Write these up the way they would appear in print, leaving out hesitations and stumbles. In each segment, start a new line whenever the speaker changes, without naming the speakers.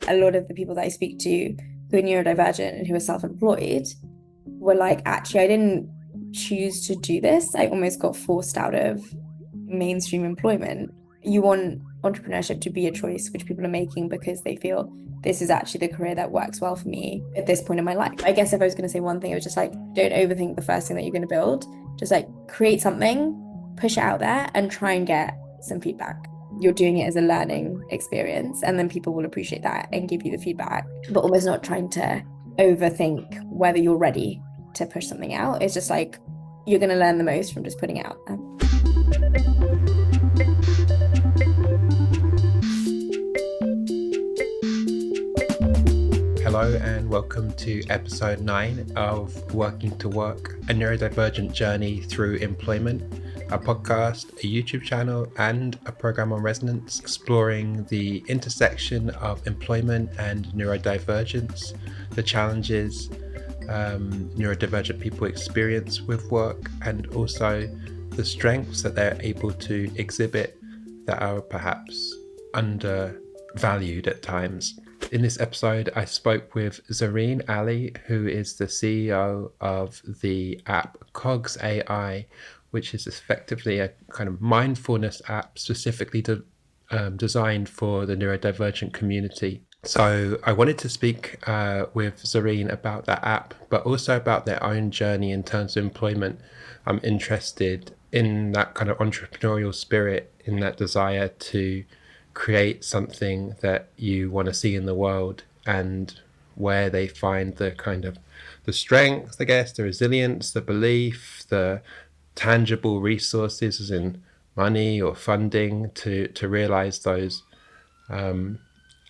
a lot of the people that I speak to who are neurodivergent and who are self-employed were like, actually, I didn't choose to do this. I almost got forced out of mainstream employment. You want entrepreneurship to be a choice which people are making because they feel this is actually the career that works well for me at this point in my life. I guess if I was going to say one thing, it was just like, don't overthink the first thing that you're going to build. Just like create something, push it out there, and try and get some feedback. You're doing it as a learning experience, and then people will appreciate that and give you the feedback, but almost not trying to overthink whether you're ready to push something out. It's just like you're going to learn the most from just putting it out there.
Hello and welcome to episode 9 of Working to Work, a neurodivergent journey through employment, a podcast, a YouTube channel, and a program on resonance exploring the intersection of employment and neurodivergence, the challenges neurodivergent people experience with work, and also the strengths that they're able to exhibit that are perhaps undervalued at times. In this episode, I spoke with Zareen Ali, who is the CEO of the app Cogs AI, which is effectively a kind of mindfulness app specifically designed for the neurodivergent community. So I wanted to speak with Zareen about that app, but also about their own journey in terms of employment. I'm interested in that kind of entrepreneurial spirit, in that desire to create something that you want to see in the world, and where they find the kind of the strength, I guess, the resilience, the belief, the tangible resources as in money or funding to realize those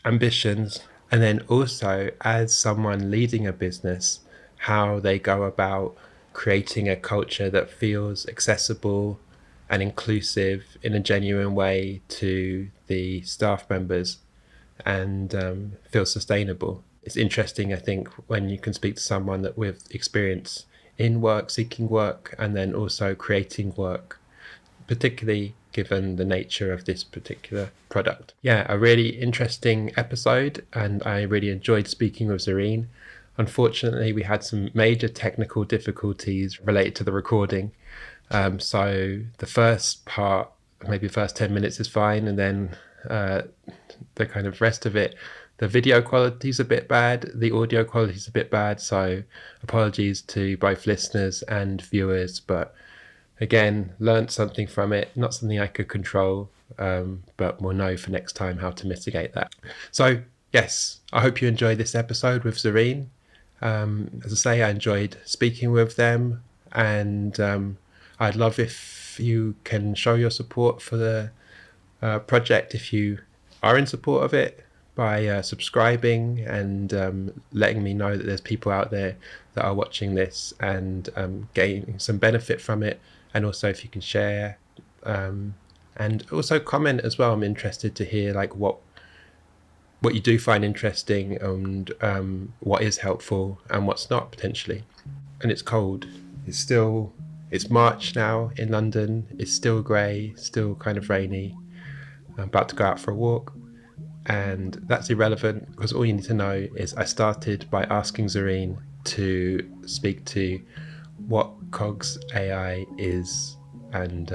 ambitions. And then also as someone leading a business, how they go about creating a culture that feels accessible and inclusive in a genuine way to the staff members and feel sustainable. It's interesting, I think, when you can speak to someone that with experience in work, seeking work, and then also creating work, particularly given the nature of this particular product. Yeah, a really interesting episode, and I really enjoyed speaking with Zareen. Unfortunately, we had some major technical difficulties related to the recording. So the first part, maybe the first 10 minutes is fine, and then the kind of rest of it, the video quality is a bit bad, the audio quality is a bit bad, so apologies to both listeners and viewers, but again, learned something from it, not something I could control, but we'll know for next time how to mitigate that. So yes, I hope you enjoyed this episode with Zareen. As I say, I enjoyed speaking with them, and I'd love if you can show your support for the project if you are in support of it by subscribing and letting me know that there's people out there that are watching this and getting some benefit from it. And also if you can share and also comment as well. I'm interested to hear like what you do find interesting and what is helpful and what's not potentially. And it's cold. It's March now in London. It's still grey, still kind of rainy. I'm about to go out for a walk, and that's irrelevant because all you need to know is I started by asking Zareen to speak to what Cogs AI is and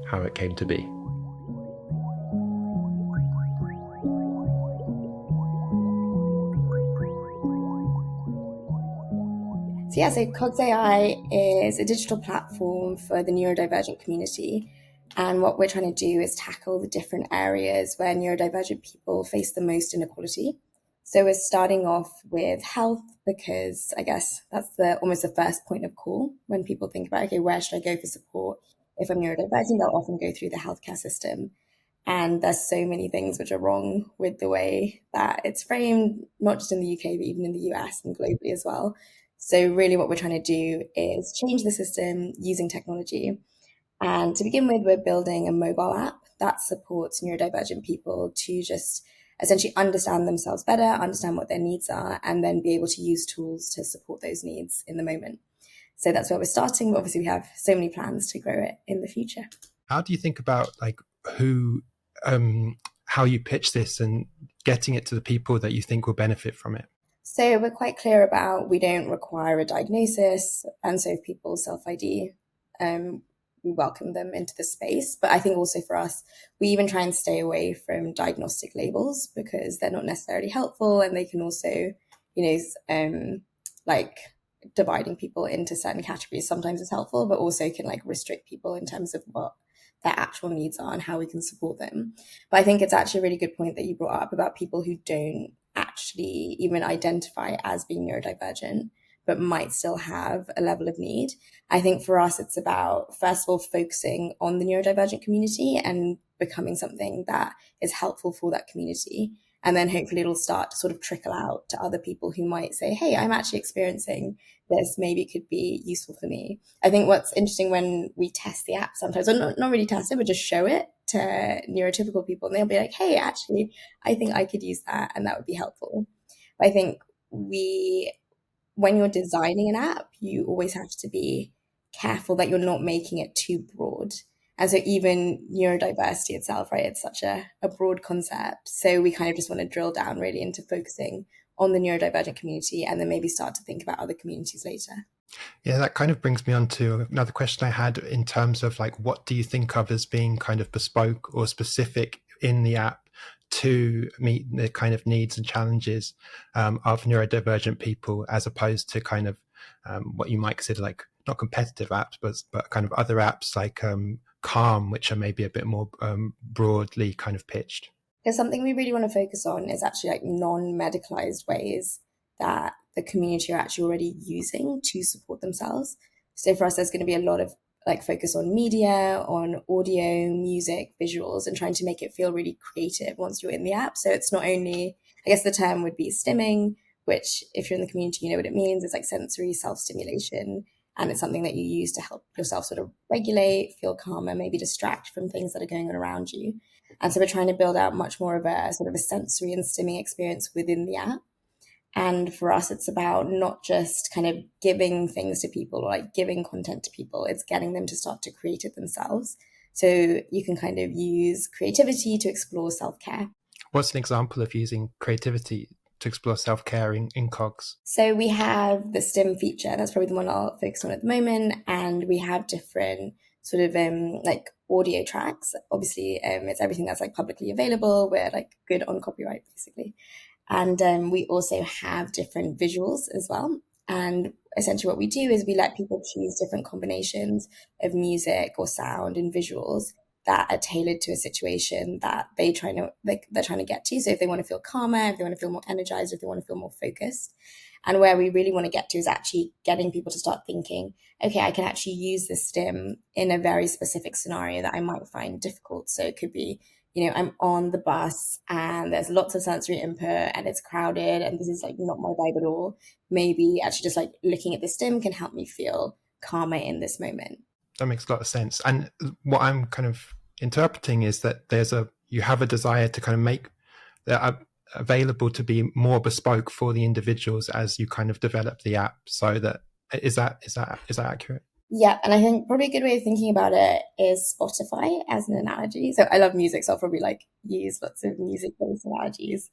how it came to be.
So Cogs AI is a digital platform for the neurodivergent community. And what we're trying to do is tackle the different areas where neurodivergent people face the most inequality. So we're starting off with health because I guess that's almost the first point of call when people think about, okay, where should I go for support? If I'm neurodivergent, they'll often go through the healthcare system. And there's so many things which are wrong with the way that it's framed, not just in the UK, but even in the US and globally as well. So really what we're trying to do is change the system using technology. And to begin with, we're building a mobile app that supports neurodivergent people to just essentially understand themselves better, understand what their needs are, and then be able to use tools to support those needs in the moment. So that's where we're starting. But obviously, we have so many plans to grow it in the future.
How do you think about like how you pitch this, and getting it to the people that you think will benefit from it?
So we're quite clear about we don't require a diagnosis, and so if people self-ID, we welcome them into the space. But I think also for us, we even try and stay away from diagnostic labels because they're not necessarily helpful, and they can also, like dividing people into certain categories sometimes is helpful, but also can like restrict people in terms of what their actual needs are and how we can support them. But I think it's actually a really good point that you brought up about people who don't actually even identify as being neurodivergent, but might still have a level of need. I think for us, it's about, first of all, focusing on the neurodivergent community and becoming something that is helpful for that community. And then hopefully it'll start to sort of trickle out to other people who might say, hey, I'm actually experiencing this. Maybe it could be useful for me. I think what's interesting when we test the app sometimes, or not really test it, but just show it to neurotypical people, and they'll be like, hey, actually, I think I could use that and that would be helpful. But I think when you're designing an app, you always have to be careful that you're not making it too broad. And so even neurodiversity itself, right, it's such a broad concept. So we kind of just want to drill down really into focusing on the neurodivergent community and then maybe start to think about other communities later.
Yeah, that kind of brings me on to another question I had in terms of like, what do you think of as being kind of bespoke or specific in the app to meet the kind of needs and challenges of neurodivergent people, as opposed to kind of what you might consider like not competitive apps, but kind of other apps like Calm, which are maybe a bit more broadly kind of pitched?
Because something we really want to focus on is actually like non-medicalized ways that the community are actually already using to support themselves. So for us, there's going to be a lot of like focus on media, on audio, music, visuals, and trying to make it feel really creative once you're in the app. So it's not only, I guess the term would be stimming, which if you're in the community, you know what it means. It's like sensory self-stimulation. And it's something that you use to help yourself sort of regulate, feel calmer, maybe distract from things that are going on around you. And so we're trying to build out much more of a sort of a sensory and stimming experience within the app. And for us, it's about not just kind of giving things to people or like giving content to people, it's getting them to start to create it themselves. So you can kind of use creativity to explore self-care.
What's an example of using creativity to explore self-care in Cogs?
So we have the stim feature. That's probably the one I'll focus on at the moment. And we have different sort of like audio tracks. Obviously, it's everything that's like publicly available. We're like good on copyright, basically. And we also have different visuals as well. And essentially what we do is we let people choose different combinations of music or sound and visuals that are tailored to a situation that they're trying to get to. So if they want to feel calmer, if they want to feel more energized, if they want to feel more focused. And where we really want to get to is actually getting people to start thinking, okay, I can actually use this stim in a very specific scenario that I might find difficult. So it could be, I'm on the bus and there's lots of sensory input and it's crowded and this is like not my vibe at all. Maybe actually just like looking at the stim can help me feel calmer in this moment.
That makes a lot of sense. And what I'm kind of interpreting is that you have a desire to kind of make that available to be more bespoke for the individuals as you kind of develop the app. So that is that accurate?
Yeah, and I think probably a good way of thinking about it is Spotify as an analogy. So I love music, so I'll probably like use lots of music-based analogies.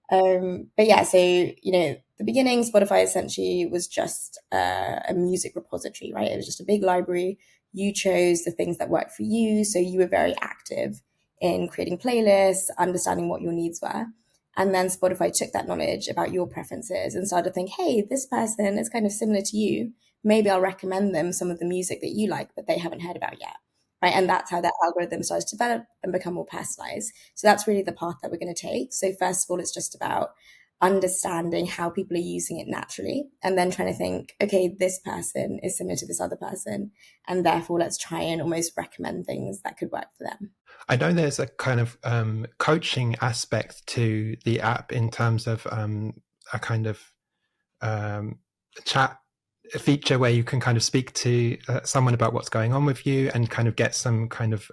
But yeah, so the beginning, Spotify essentially was just a music repository, right? It was just a big library. You chose the things that worked for you, so you were very active in creating playlists, understanding what your needs were. And then Spotify took that knowledge about your preferences and started to think, hey, this person is kind of similar to you. Maybe I'll recommend them some of the music that you like, but they haven't heard about yet. Right. And that's how that algorithm starts to develop and become more personalized. So that's really the path that we're going to take. So first of all, it's just about understanding how people are using it naturally and then trying to think, okay, this person is similar to this other person. And therefore, let's try and almost recommend things that could work for them.
I know there's a kind of coaching aspect to the app in terms of a kind of chat feature where you can kind of speak to someone about what's going on with you and kind of get some kind of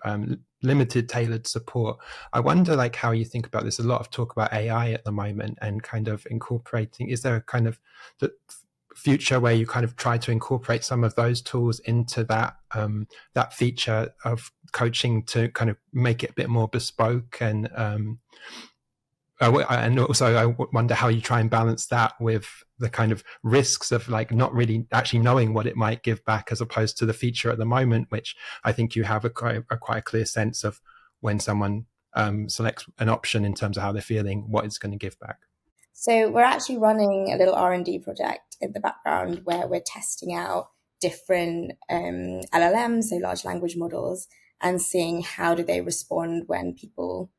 limited tailored support. I wonder like how you think about this. A lot of talk about AI at the moment and kind of incorporating, is there a kind of the future where you kind of try to incorporate some of those tools into that that feature of coaching to kind of make it a bit more bespoke and and also I wonder how you try and balance that with the kind of risks of like not really actually knowing what it might give back, as opposed to the feature at the moment, which I think you have quite a clear sense of when someone selects an option in terms of how they're feeling, what it's going to give back.
So we're actually running a little R&D project in the background where we're testing out different LLMs, so large language models, and seeing how do they respond when people,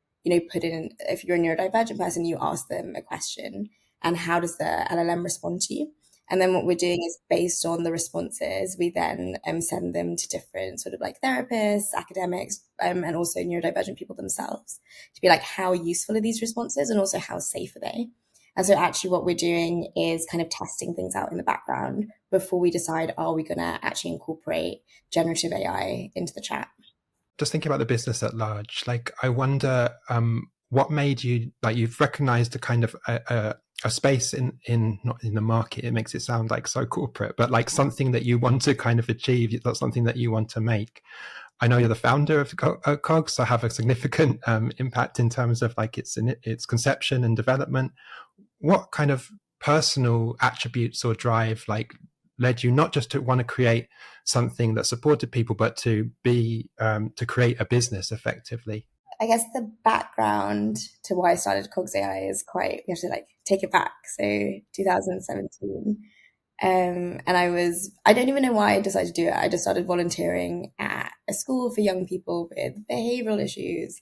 put in, if you're a neurodivergent person, you ask them a question, and how does the LLM respond to you? And then what we're doing is based on the responses, we then send them to different sort of like therapists, academics, and also neurodivergent people themselves to be like, how useful are these responses, and also how safe are they? And so actually what we're doing is kind of testing things out in the background before we decide, are we going to actually incorporate generative AI into the chat?
Just thinking about the business at large, like I wonder what made you, like you've recognized a kind of a space in not in the market, it makes it sound like so corporate, but like something that you want to kind of achieve, that's something that you want to make. I know you're the founder of Cogs, so have a significant impact in terms of like its conception and development. What kind of personal attributes or drive like led you not just to want to create something that supported people, but to be to create a business effectively?
I guess the background to why I started Cogs AI is quite, we have to like take it back. So 2017. And I don't even know why I decided to do it. I just started volunteering at a school for young people with behavioral issues.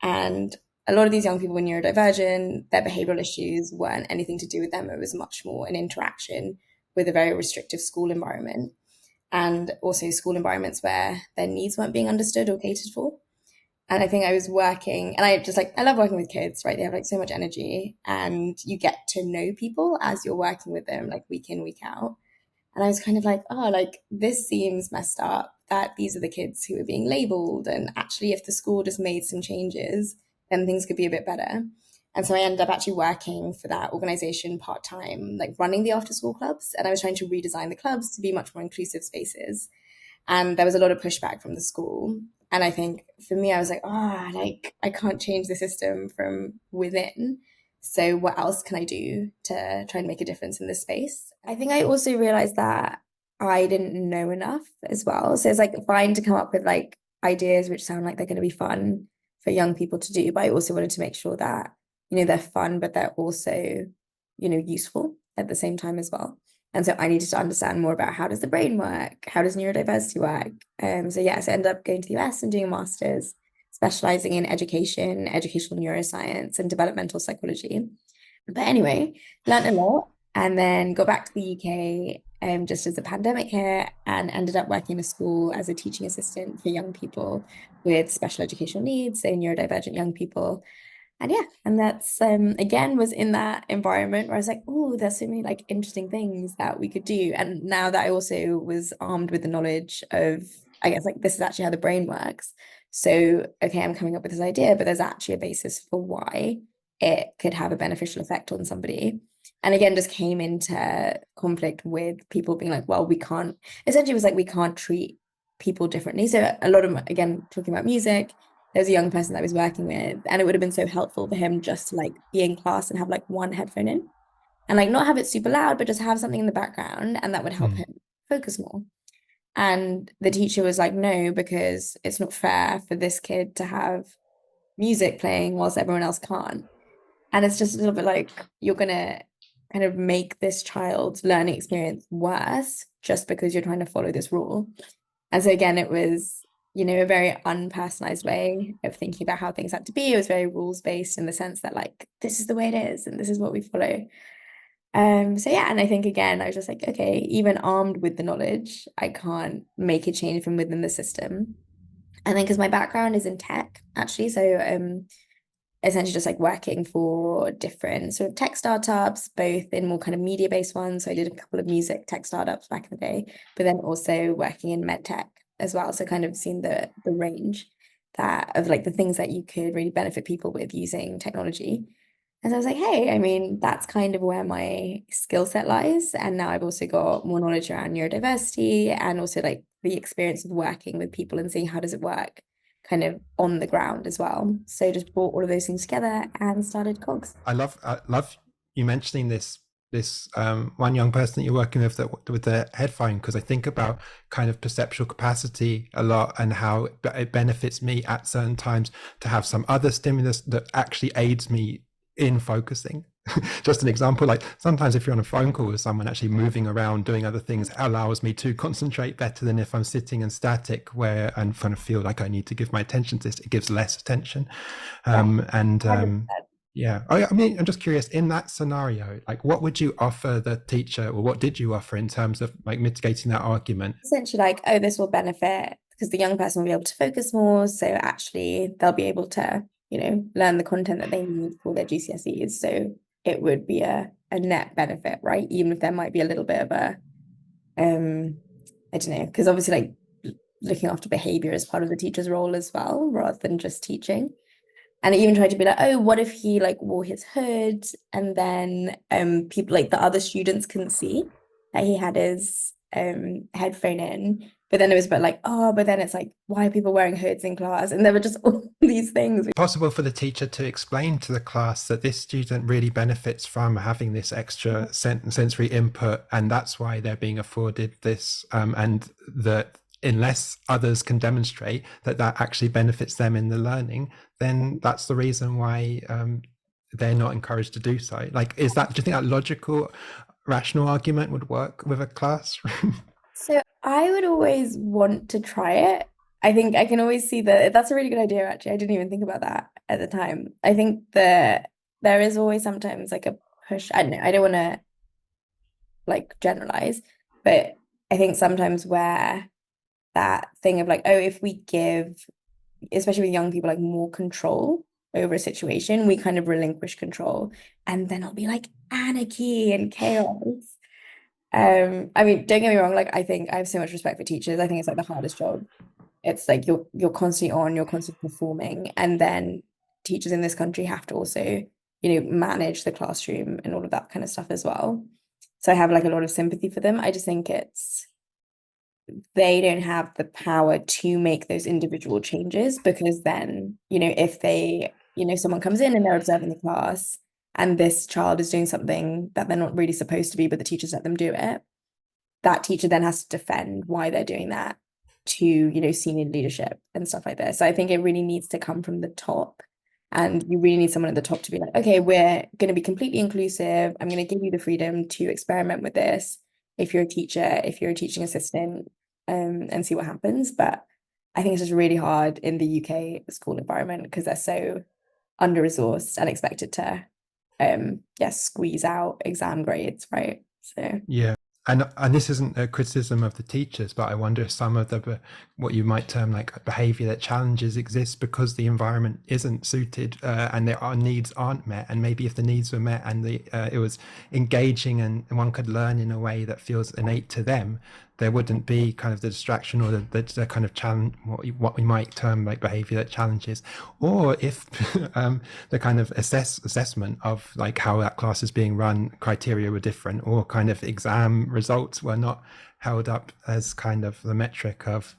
And a lot of these young people were neurodivergent. Their behavioral issues weren't anything to do with them. It was much more an interaction with a very restrictive school environment, and also school environments where their needs weren't being understood or catered for. And I think I was working, and I just like, I love working with kids, right? They have like so much energy, and you get to know people as you're working with them, like week in, week out. And I was kind of like, oh, like this seems messed up that these are the kids who are being labeled. And actually, if the school just made some changes, then things could be a bit better. And so I ended up actually working for that organization part time, like running the after school clubs. And I was trying to redesign the clubs to be much more inclusive spaces. And there was a lot of pushback from the school. And I think for me, I was like, like I can't change the system from within. So what else can I do to try and make a difference in this space? I think I also realized that I didn't know enough as well. So it's like fine to come up with like ideas which sound like they're going to be fun for young people to do, but I also wanted to make sure that, they're fun, but they're also, useful at the same time as well. And so I needed to understand more about how does the brain work? How does neurodiversity work? So I ended up going to the US and doing a master's, specializing in education, educational neuroscience, and developmental psychology. But anyway, learned a lot, and then got back to the UK just as the pandemic hit, and ended up working in a school as a teaching assistant for young people with special educational needs, so neurodivergent young people. And that's again was in that environment where I was like, oh, there's so many like interesting things that we could do. And now that I also was armed with the knowledge of, I guess, like this is actually how the brain works. So okay, I'm coming up with this idea, but there's actually a basis for why it could have a beneficial effect on somebody. And again, just came into conflict with people being like, well, we can't, essentially it was like we can't treat people differently. So a lot of, again, talking about music, there's a young person that I was working with, and it would have been so helpful for him just to like be in class and have like one headphone in and like not have it super loud, but just have something in the background, and that would help him focus more. And the teacher was like, no, because it's not fair for this kid to have music playing whilst everyone else can't. And it's just a little bit like you're gonna kind of make this child's learning experience worse just because you're trying to follow this rule. And so again, it was, a very unpersonalized way of thinking about how things had to be. It was very rules based in the sense that like this is the way it is and this is what we follow. And I think again, I was just like, okay, even armed with the knowledge, I can't make a change from within the system. And then because my background is in tech, actually, so essentially just like working for different sort of tech startups, both in more kind of media-based ones. So I did a couple of music tech startups back in the day, but then also working in med tech as well. So kind of seeing the range that of like the things that you could really benefit people with using technology. And so I was like, hey, I mean, that's kind of where my skill set lies. And now I've also got more knowledge around neurodiversity and also like the experience of working with people and seeing how does it work. kind of on the ground as well. So just brought all of those things together and started Cogs.
I love you mentioning this one young person that you're working with that with the headphone, because I think about kind of perceptual capacity a lot and how it benefits me at certain times to have some other stimulus that actually aids me in focusing. Just an example, like sometimes if you're on a phone call with someone, actually moving around doing other things allows me to concentrate better than if I'm sitting and static where and kind of feel like I need to give my attention to this. It gives less attention.
Yeah.
And
100%.
yeah, I mean, I'm just curious, in that scenario, like what would you offer the teacher, or what did you offer in terms of like mitigating that argument?
Essentially like, oh, this will benefit because the young person will be able to focus more. So actually they'll be able to, learn the content that they need for their GCSEs. So it would be a net benefit, right? Even if there might be a little bit of a, I don't know, because obviously like looking after behavior is part of the teacher's role as well, rather than just teaching. And I even tried to be like, oh, what if he like wore his hood and then people like the other students couldn't see that he had his headphone in. But then it was about like, oh, but then it's like, why are people wearing hoods in class? And there were just all these things.
Possible for the teacher to explain to the class that this student really benefits from having this extra sensory input, and that's why they're being afforded this, and that unless others can demonstrate that that actually benefits them in the learning, then that's the reason why they're not encouraged to do so. Like, is that, do you think that logical, rational argument would work with a class?
So I would always want to try it. I think I can always see that that's a really good idea, actually. I didn't even think about that at the time. I think that there is always sometimes like a push. I don't know, I don't want to like generalize, but I think sometimes where that thing of like, oh, if we give, especially with young people, like more control over a situation, we kind of relinquish control. And then it'll be like anarchy and chaos. I mean, don't get me wrong, like I think I have so much respect for teachers. I think it's like the hardest job. It's like you're constantly on, you're constantly performing, and then teachers in this country have to also, manage the classroom and all of that kind of stuff as well. So I have like a lot of sympathy for them. I just think they don't have the power to make those individual changes because then, if someone comes in and they're observing the class and this child is doing something that they're not really supposed to be, but the teachers let them do it, that teacher then has to defend why they're doing that to, senior leadership and stuff like this. So I think it really needs to come from the top. And you really need someone at the top to be like, okay, we're going to be completely inclusive. I'm going to give you the freedom to experiment with this. If you're a teacher, if you're a teaching assistant, and see what happens. But I think it's just really hard in the UK school environment because they're so under-resourced and expected to, squeeze out exam grades, right? So
Yeah. And this isn't a criticism of the teachers, but I wonder if some of the what you might term like behavior that challenges exist because the environment isn't suited, and their needs aren't met. And maybe if the needs were met and it was engaging and one could learn in a way that feels innate to them, there wouldn't be kind of the distraction or the kind of challenge, what we might term like behavior that challenges. Or if the kind of assessment of like how that class is being run criteria were different, or kind of exam results were not held up as kind of the metric of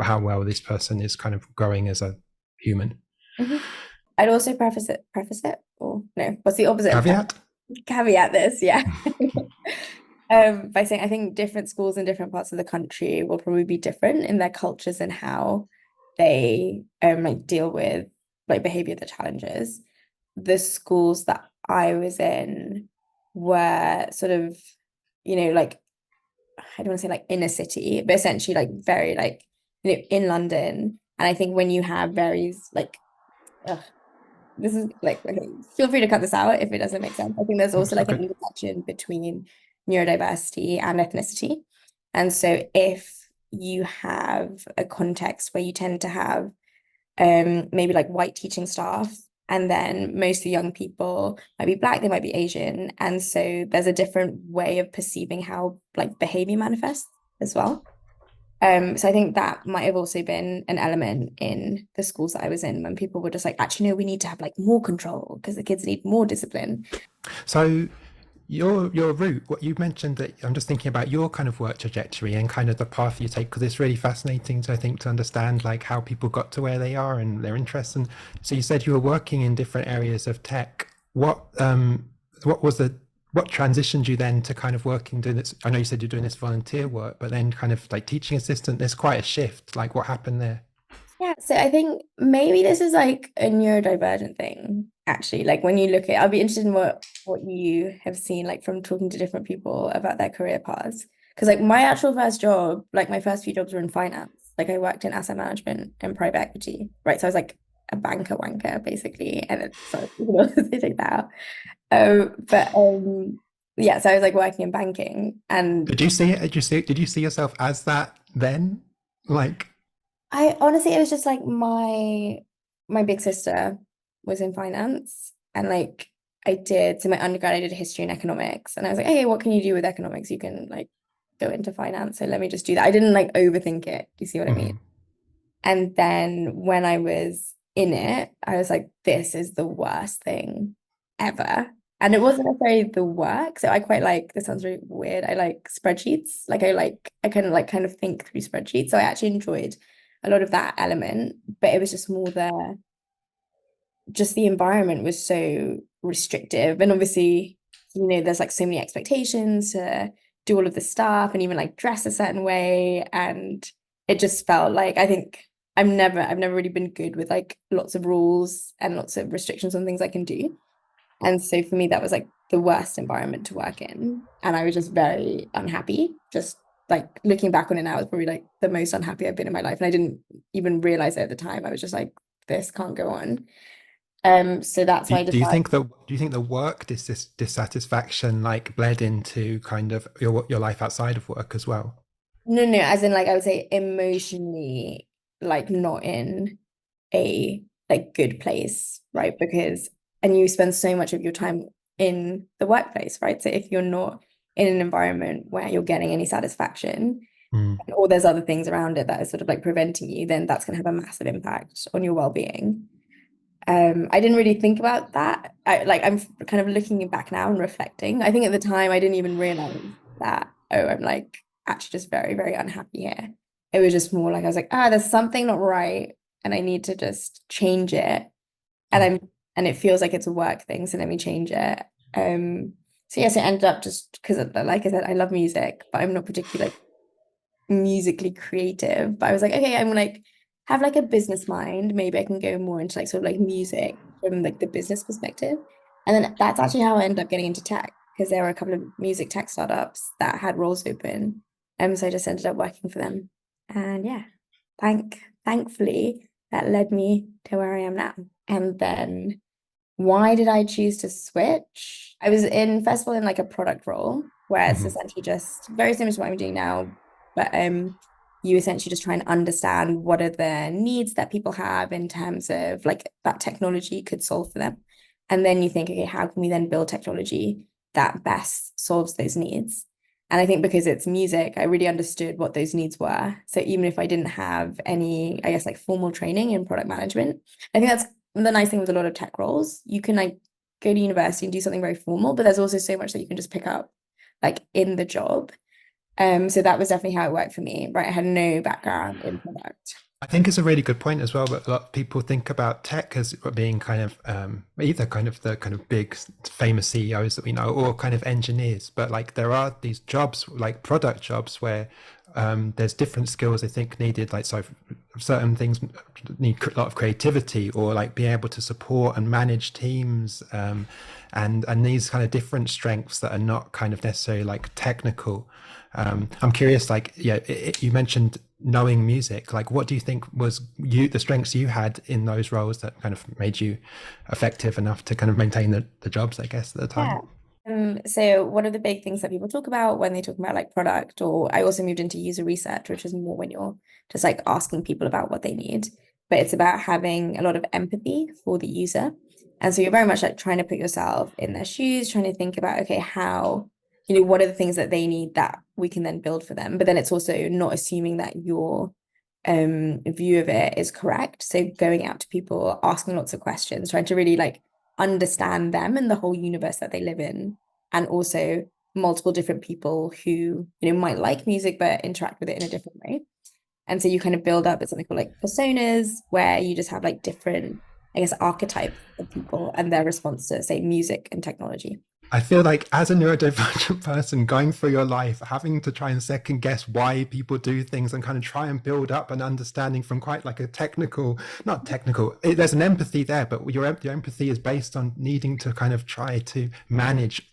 how well this person is kind of growing as a human.
Mhm. I'd also preface it, or no, what's the opposite of
Caveat.
caveat this, yeah. By saying I think different schools in different parts of the country will probably be different in their cultures and how they like deal with like behavior that challenges. The schools that I was in were sort of, like I don't want to say like inner city, but essentially like very like, in London. And I think when you have various like, ugh, this is like, okay, feel free to cut this out if it doesn't make sense. I think there's also
It's
like an
okay.
intersection between neurodiversity and ethnicity. And so if you have a context where you tend to have maybe like white teaching staff, and then most of the young people might be black, they might be Asian. And so there's a different way of perceiving how like behavior manifests as well. So I think that might have also been an element in the schools that I was in when people were just like, actually, no, we need to have like more control because the kids need more discipline.
So your route, what you mentioned, that I'm just thinking about your kind of work trajectory and kind of the path you take, because it's really fascinating to, I think, to understand like how people got to where they are and their interests. And so you said you were working in different areas of tech. What was the what transitioned you then to kind of working doing this? I know you said you're doing this volunteer work, but then kind of like teaching assistant, there's quite a shift. Like what happened there?
Yeah, so I think maybe this is like a neurodivergent thing, actually. Like when you look at, I'll be interested in what you have seen, like from talking to different people about their career paths. Because like my actual first job, like my first few jobs were in finance. Like I worked in asset management and private equity, right? So I was like a banker wanker basically. And then sorry, they take that out. But yeah, so I was like working in banking, and
Did you see it? Did you see yourself as that then? Like,
I honestly, it was just like my big sister was in finance, and like I did, so my undergrad I did history and economics, and I was like, hey, what can you do with economics? You can like go into finance, so let me just do that. I didn't like overthink it. Do you see what I mean?
mhm.
And then when I was in it, I was like, this is the worst thing ever. And it wasn't necessarily the work. So I quite like, this sounds really weird. I like spreadsheets. I kind of think through spreadsheets. So I actually enjoyed a lot of that element, but it was just more just the environment was so restrictive. And obviously, there's like so many expectations to do all of the stuff and even like dress a certain way. And it just felt like I think I've never really been good with like lots of rules and lots of restrictions on things I can do. And so for me, that was like the worst environment to work in. And I was just very unhappy. Just like looking back on it now, it's probably like the most unhappy I've been in my life. And I didn't even realize it at the time. I was just like, this can't go on. So that's why I decided.
Do you think the work dissatisfaction like bled into kind of your life outside of work as well?
No, no, as in like I would say emotionally, like not in a like good place, right? Because and you spend so much of your time in the workplace, right? So if you're not in an environment where you're getting any satisfaction,
Mm.
or there's other things around it that are sort of like preventing you, then that's going to have a massive impact on your well-being. I didn't really think about that. I'm kind of looking back now and reflecting. I think at the time I didn't even realize that, oh, I'm like actually just very, very unhappy here. It was just more like I was like, there's something not right and I need to just change it. And
Mm.
and it feels like it's a work thing, so let me change it. So yes, it ended up just because like I said, I love music, but I'm not particularly like musically creative. But I was like, okay, I'm like have like a business mind. Maybe I can go more into like sort of like music from like the business perspective. And then that's actually how I ended up getting into tech because there were a couple of music tech startups that had roles open. So I just ended up working for them. And yeah, thankfully that led me to where I am now. And then why did I choose to switch? I was in, first of all, in like a product role where it's
Mhm.
essentially just very similar to what I'm doing now, but you essentially just try and understand what are the needs that people have in terms of like that technology could solve for them. And then you think, okay, how can we then build technology that best solves those needs? And I think because it's music, I really understood what those needs were. So even if I didn't have any, I guess, like formal training in product management, I think that's the nice thing with a lot of tech roles. You can like go to university and do something very formal, but there's also so much that you can just pick up like in the job. So that was definitely how it worked for me, right? I had no background in product.
I think it's a really good point as well. But a lot of people think about tech as being kind of either kind of the kind of big famous CEOs that we know, or kind of engineers. But like there are these jobs, like product jobs, where there's different skills I think needed. Like so, certain things need a lot of creativity, or like being able to support and manage teams, and these kind of different strengths that are not kind of necessarily like technical. I'm curious, like, yeah, you mentioned knowing music. Like, what do you think was the strengths you had in those roles that kind of made you effective enough to kind of maintain the jobs, I guess, at the
Yeah.
time?
So one of the big things that people talk about when they talk about like product, or I also moved into user research, which is more when you're just like asking people about what they need, but it's about having a lot of empathy for the user. And so you're very much like trying to put yourself in their shoes, trying to think about, okay, how, what are the things that they need that we can then build for them? But then it's also not assuming that your view of it is correct. So going out to people, asking lots of questions, trying to really like understand them and the whole universe that they live in. and also multiple different people who, might like music but interact with it in a different way. And so you kind of build up, it's something called like personas, where you just have like different, I guess, archetypes of people and their response to, say, music and technology.
I feel like as a neurodivergent person going through your life, having to try and second guess why people do things and kind of try and build up an understanding from quite like a technical, not technical, there's an empathy there, but your empathy is based on needing to kind of try to manage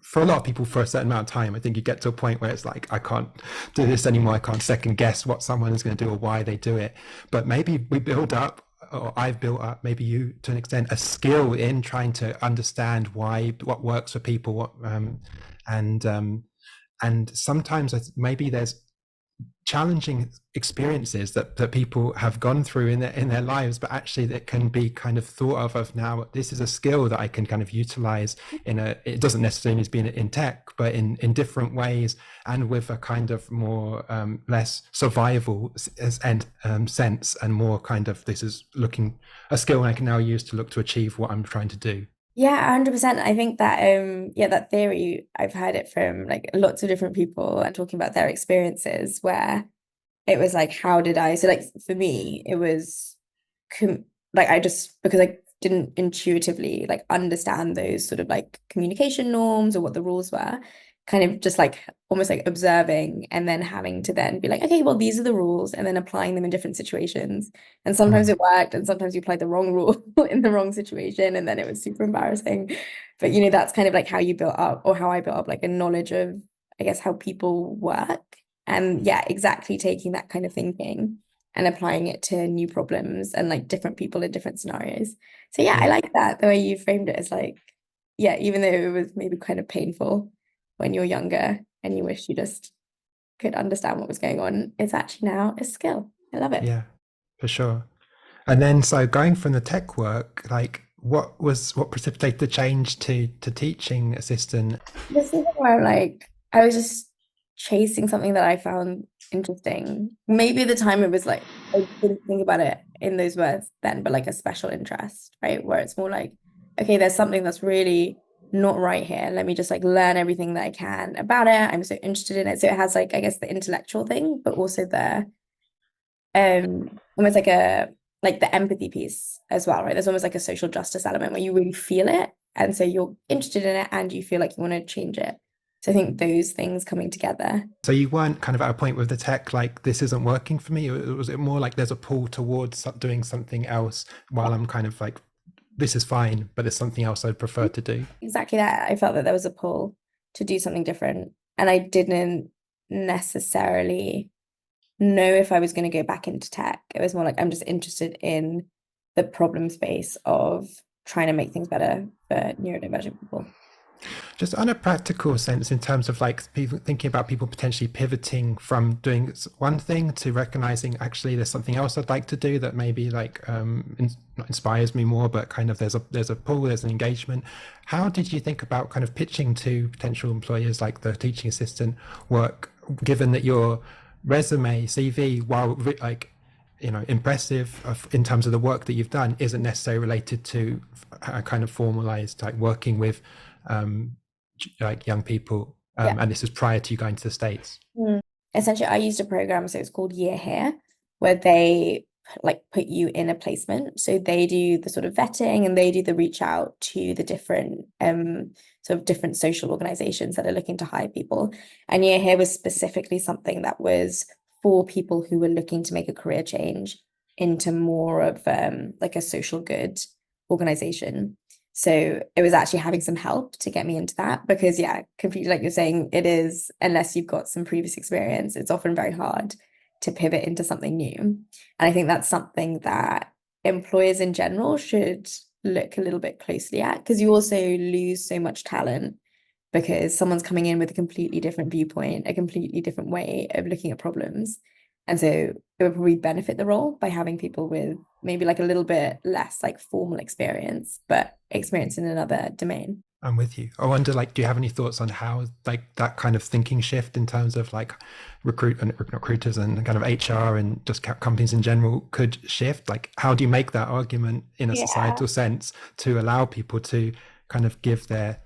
for a lot of people for a certain amount of time. I think you get to a point where it's like, I can't do this anymore. I can't second guess what someone is going to do or why they do it. But maybe we build up, or I've built up, maybe you to an extent, a skill in trying to understand what works for people, and and sometimes maybe there's challenging experiences that people have gone through in their lives, but actually that can be kind of thought of now, this is a skill that I can kind of utilize it doesn't necessarily need to be in tech, but in different ways, and with a kind of more less survival and sense, and more kind of, this is looking a skill I can now use to look to achieve what I'm trying to do.
Yeah, 100%. I think that that theory, I've heard it from like lots of different people and talking about their experiences where it was like, how did I, so like for me, it was like I just, because I didn't intuitively like understand those sort of like communication norms or what the rules were, kind of just like almost like observing and then having to then be like, okay, well, these are the rules, and then applying them in different situations. And sometimes
Mm.
it worked, and sometimes you applied the wrong rule in the wrong situation, and then it was super embarrassing. But that's kind of like how you built up, or how I built up like a knowledge of, I guess, how people work. And yeah, exactly, taking that kind of thinking and applying it to new problems and like different people in different scenarios. So yeah, I
Yeah.
like that, the way you framed it as like, yeah, even though it was maybe kind of painful when you're younger and you wish you just could understand what was going on, it's actually now a skill. I love it.
Yeah, for sure. And then, so going from the tech work, like what precipitated the change to teaching assistant?
This is where like I was just chasing something that I found interesting. Maybe at the time it was like I didn't think about it in those words then, but like a special interest, right? Where it's more like, okay, there's something that's really not right here. Let me just like learn everything that I can about it. I'm so interested in it. So it has like, I guess, the intellectual thing, but also the almost like the empathy piece as well, right? There's almost like a social justice element where you really feel it, and so you're interested in it and you feel like you want to change it. So I think those things coming together.
So you weren't kind of at a point with the tech like, this isn't working for me? Or was it more like there's a pull towards doing something else, while I'm kind of like, this is fine, but there's something else I'd prefer to do?
Exactly that. I felt that there was a pull to do something different, and I didn't necessarily know if I was going to go back into tech. It was more like I'm just interested in the problem space of trying to make things better for neurodivergent people.
Just on a practical sense, in terms of like people thinking about people potentially pivoting from doing one thing to recognizing, actually there's something else I'd like to do that maybe like not inspires me more, but kind of there's a pull, there's an engagement. How did you think about kind of pitching to potential employers like the teaching assistant work, given that your resume CV, while like impressive in terms of the work that you've done, isn't necessarily related to a kind of formalized like working with like young people,
Yeah.
and this is prior to you going to the States?
Mm. Essentially, I used a program, so it's called Year Here, where they like put you in a placement. So they do the sort of vetting and they do the reach out to the different sort of different social organizations that are looking to hire people. And Year Here was specifically something that was for people who were looking to make a career change into more of like a social good organization. So it was actually having some help to get me into that, because yeah, completely like you're saying, it is, unless you've got some previous experience, it's often very hard to pivot into something new. And I think that's something that employers in general should look a little bit closely at, because you also lose so much talent because someone's coming in with a completely different viewpoint, a completely different way of looking at problems. And so it would probably benefit the role by having people with maybe like a little bit less like formal experience, but experience in another domain.
I'm with you. I wonder, like, do you have any thoughts on how like that kind of thinking shift in terms of like recruiters and kind of HR and just companies in general could shift? Like, how do you make that argument in a
Yeah.
societal sense to allow people to kind of give their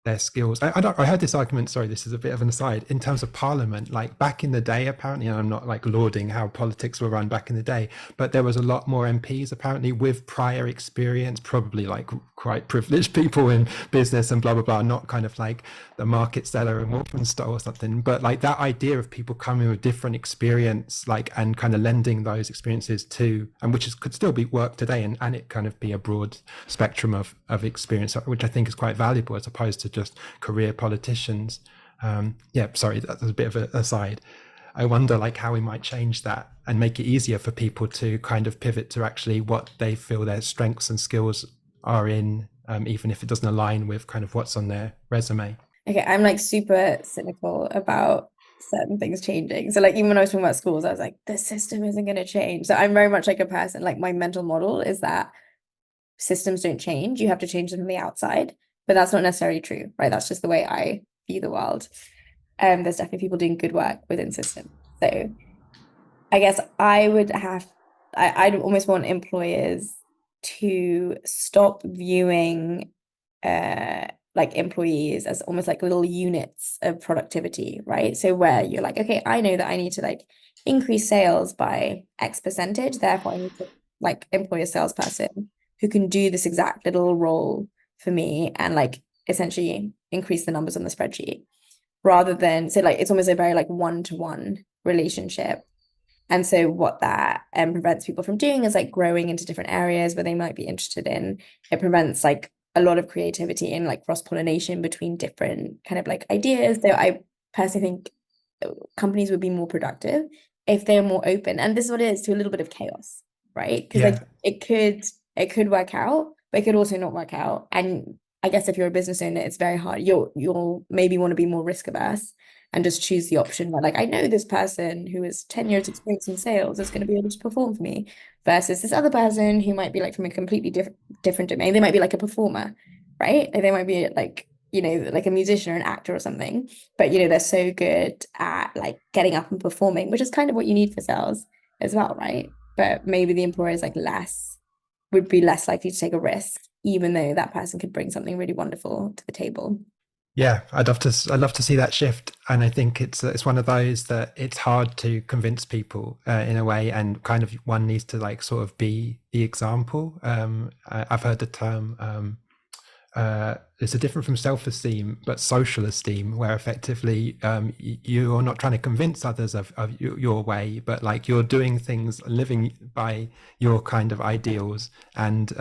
their skills. I heard this argument, sorry, this is a bit of an aside, in terms of parliament, like back in the day, apparently, and I'm not like lauding how politics were run back in the day, but there was a lot more MPs apparently with prior experience, probably like quite privileged people in business and blah, blah, blah, not kind of like the market seller and Walthamstow or something, but like that idea of people coming with different experience, like, and kind of lending those experiences to, and which is, could still be work today, and it kind of be a broad spectrum of experience, which I think is quite valuable as opposed to just career politicians. Yeah, sorry, that was a bit of an aside. I wonder like how we might change that and make it easier for people to kind of pivot to actually what they feel their strengths and skills are in, even if it doesn't align with kind of what's on their resume.
Okay, I'm like super cynical about certain things changing. So like even when I was talking about schools, I was like, the system isn't going to change. So I'm very much like a person, like my mental model is that systems don't change. You have to change them from the outside, but that's not necessarily true, right? That's just the way I view the world. There's definitely people doing good work within systems. So I guess I'd almost want employers to stop viewing like employees as almost like little units of productivity, right? So where you're like, okay, I know that I need to like increase sales by X percentage, therefore I need to like employ a salesperson who can do this exact little role for me and like essentially increase the numbers on the spreadsheet rather than so like it's almost a very like one-to-one relationship. And so what that prevents people from doing is like growing into different areas where they might be interested in. It prevents like a lot of creativity and like cross-pollination between different kind of like ideas. So I personally think companies would be more productive if they're more open. And this is what it is, to a little bit of chaos, right? Because like
Yeah,
it could work out, but it could also not work out. And I guess if you're a business owner, it's very hard. You'll maybe want to be more risk averse and just choose the option where like I know this person who has 10 years experience in sales is going to be able to perform for me versus this other person who might be like from a completely different domain. They might be like a performer, right? Like they might be like, like a musician or an actor or something, but they're so good at like getting up and performing, which is kind of what you need for sales as well, right? But maybe the employer is like would be less likely to take a risk, even though that person could bring something really wonderful to the table.
yeah, I'd love to see that shift, and I think it's one of those that it's hard to convince people in a way, and kind of one needs to like sort of be the example. I've heard the term it's a different from self-esteem, but social esteem, where effectively you're not trying to convince others of your way, but like you're doing things, living by your kind of ideals, and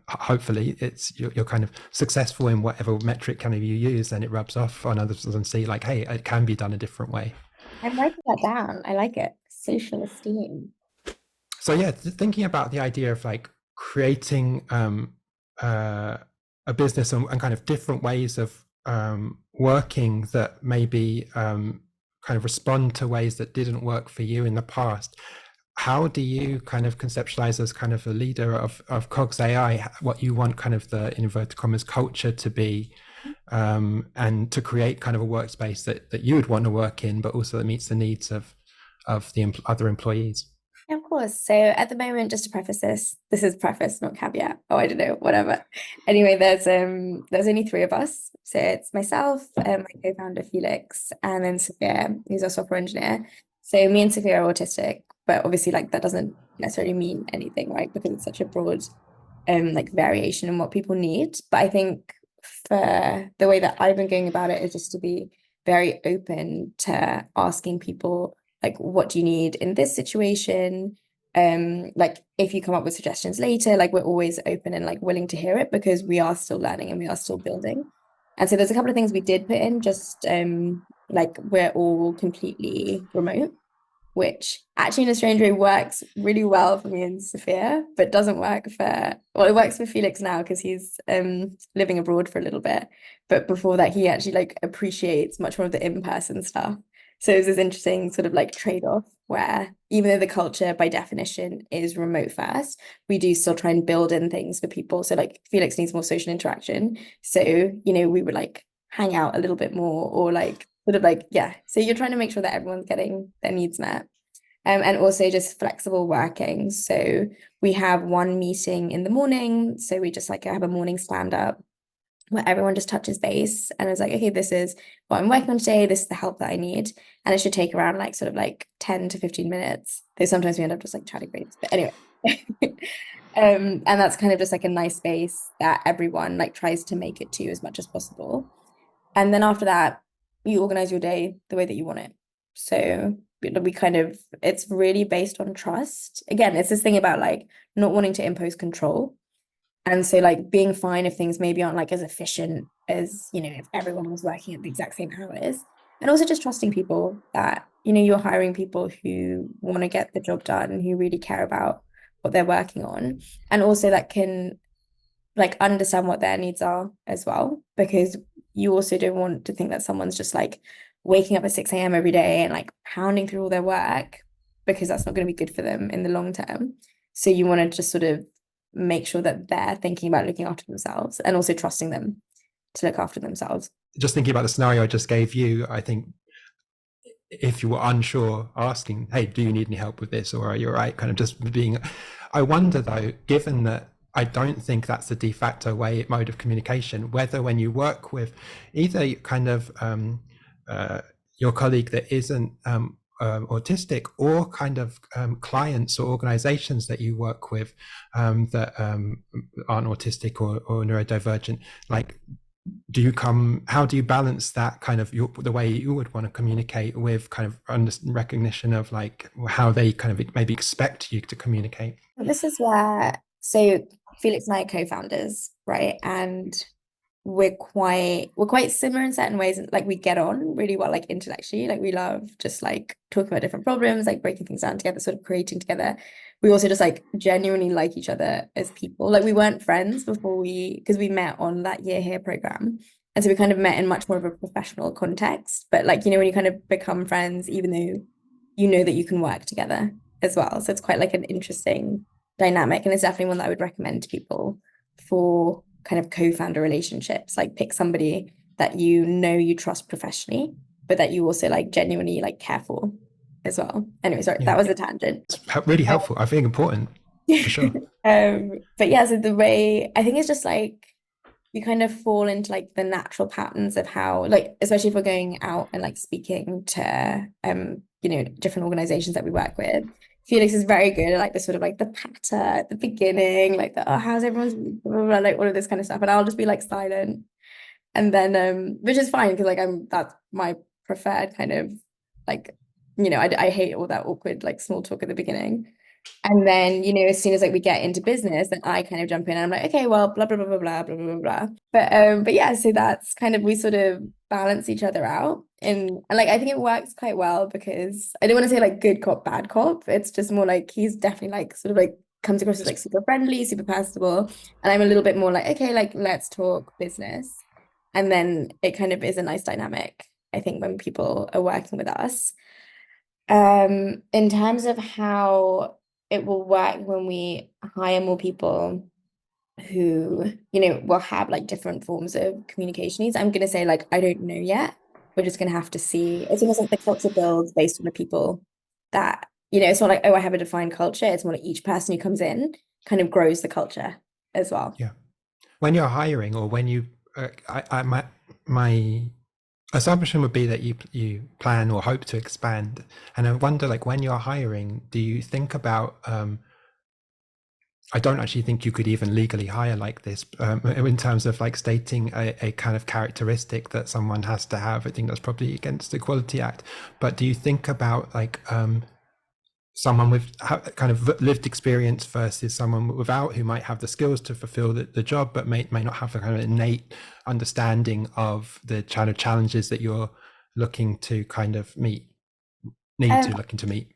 hopefully you're kind of successful in whatever metric kind of you use, and it rubs off on others and see like, hey, it can be done a different way.
I'm writing that down. I like it. Social esteem.
So yeah, thinking about the idea of like creating uh, a business, and kind of different ways of working that maybe kind of respond to ways that didn't work for you in the past. How do you kind of conceptualize as kind of a leader of Cogs AI, what you want kind of the, in inverted commas, culture to be, and to create kind of a workspace that you would want to work in, but also that meets the needs of the other employees?
Yeah, of course. So at the moment, just to preface this is preface, not caveat. Oh, I don't know, whatever. Anyway, there's only three of us. So it's myself, my co-founder Felix, and then Sophia, who's our software engineer. So me and Sophia are autistic, but obviously like that doesn't necessarily mean anything, right? Because it's such a broad like variation in what people need. But I think for the way that I've been going about it is just to be very open to asking people like, what do you need in this situation? Like if you come up with suggestions later, like we're always open and like willing to hear it because we are still learning and we are still building. And so there's a couple of things we did put in, just like we're all completely remote, which actually in a strange way works really well for me and Sophia, but doesn't work well, it works for Felix now because he's living abroad for a little bit. But before that, he actually like appreciates much more of the in-person stuff. So it's this interesting sort of like trade-off where even though the culture by definition is remote first, we do still try and build in things for people. So like Felix needs more social interaction. So, we would like hang out a little bit more or like sort of like, yeah. So you're trying to make sure that everyone's getting their needs met. And also just flexible working. So we have one meeting in the morning. So we just like have a morning stand up where everyone just touches base and is like, okay, this is what I'm working on today, this is the help that I need. And it should take around like sort of like 10 to 15 minutes. Though sometimes we end up just like chatting things. But anyway. And that's kind of just like a nice space that everyone like tries to make it to as much as possible. And then after that, you organize your day the way that you want it. So we kind of, it's really based on trust. Again, it's this thing about like not wanting to impose control. And so like being fine if things maybe aren't like as efficient as, if everyone was working at the exact same hours. And also just trusting people that, you're hiring people who want to get the job done and who really care about what they're working on. And also that can like understand what their needs are as well, because you also don't want to think that someone's just like waking up at 6 a.m. every day and like pounding through all their work, because that's not going to be good for them in the long term. So you want to just sort of make sure that they're thinking about looking after themselves and also trusting them to look after themselves.
Just thinking about the scenario I just gave you, I think if you were unsure, asking, hey, do you need any help with this, or are you all right, kind of just being, I wonder though, given that I don't think that's the de facto mode of communication, whether when you work with either kind of your colleague that isn't autistic, or kind of clients or organizations that you work with that aren't autistic or neurodivergent, like how do you balance that kind of the way you would want to communicate with kind of recognition of like how they kind of maybe expect you to communicate?
This is where, so Felix and I are co-founders, right? And we're quite similar in certain ways. Like we get on really well, like intellectually. Like we love just like talking about different problems, like breaking things down together, sort of creating together. We also just like genuinely like each other as people. Like we weren't friends before because we met on that Year Here program. And so we kind of met in much more of a professional context. But like, when you kind of become friends, even though you know that you can work together as well. So it's quite like an interesting dynamic. And it's definitely one that I would recommend to people for kind of co-founder relationships. Like pick somebody that you trust professionally, but that you also like genuinely like care for as well. Anyway, sorry,
Yeah,
that was a tangent.
it's really helpful, I think, important for sure.
But yeah, so the way I think it's just like you kind of fall into like the natural patterns of how, like, especially if we're going out and like speaking to different organizations that we work with. Felix is very good at like the sort of like the patter at the beginning, like the how's everyone's blah, blah, blah, like all of this kind of stuff. And I'll just be like silent. And then which is fine because like that's my preferred kind of like, I hate all that awkward like small talk at the beginning. And then, as soon as like we get into business, then I kind of jump in and I'm like, okay, well, blah, blah, blah, blah, blah, blah, blah, blah. But yeah, so that's kind of we sort of balance each other out. And like I think it works quite well because I don't want to say like good cop, bad cop. It's just more like he's definitely like sort of like comes across as like super friendly, super personable. And I'm a little bit more like, okay, like let's talk business. And then it kind of is a nice dynamic, I think, when people are working with us. In terms of how it will work when we hire more people who, will have like different forms of communication needs, I'm gonna say like I don't know yet. We're just gonna have to see. It's almost like the culture builds based on the people that, it's not like, oh, I have a defined culture. It's more like each person who comes in kind of grows the culture as well.
Yeah, when you're hiring, or when you my assumption would be that you plan or hope to expand, and I wonder, like, when you're hiring, do you think about I don't actually think you could even legally hire like this, in terms of like stating a kind of characteristic that someone has to have. I think that's probably against the Equality Act. But do you think about like someone with kind of lived experience versus someone without, who might have the skills to fulfill the job, but may not have the kind of innate understanding of the kind of challenges that you're looking to kind of
Um,
looking to meet?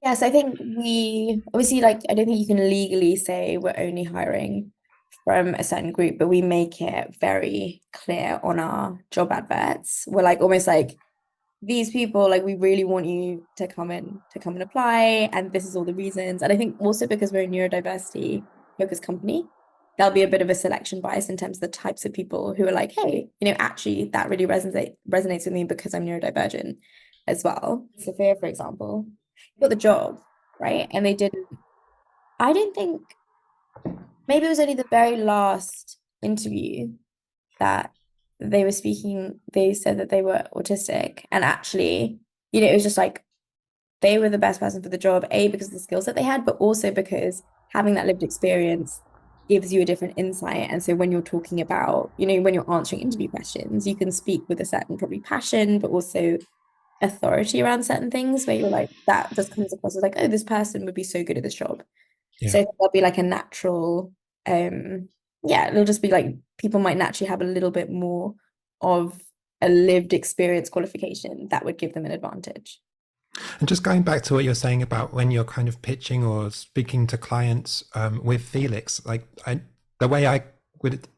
Yes, I think we obviously like I don't think you can legally say we're only hiring from a certain group, but we make it very clear on our job adverts. We're like almost like these people, like we really want you to come and apply, and this is all the reasons. And I think also because we're a neurodiversity focused company, there'll be a bit of a selection bias in terms of the types of people who are like, hey, actually that really resonates with me because I'm neurodivergent as well. Sophia, for example, got the job, right? And they didn't, I didn't think, maybe it was only the very last interview that they said that they were autistic, and actually, it was just like they were the best person for the job, A, because of the skills that they had, but also because having that lived experience gives you a different insight. And so when you're talking about, when you're answering interview questions, you can speak with a certain probably passion, but also authority around certain things where you're like, that just comes across as like, oh, this person would be so good at this job.
Yeah.
So there'll be like a natural, yeah, it'll just be like people might naturally have a little bit more of a lived experience qualification that would give them an advantage.
And just going back to what you're saying about when you're kind of pitching or speaking to clients with Felix, like the way I would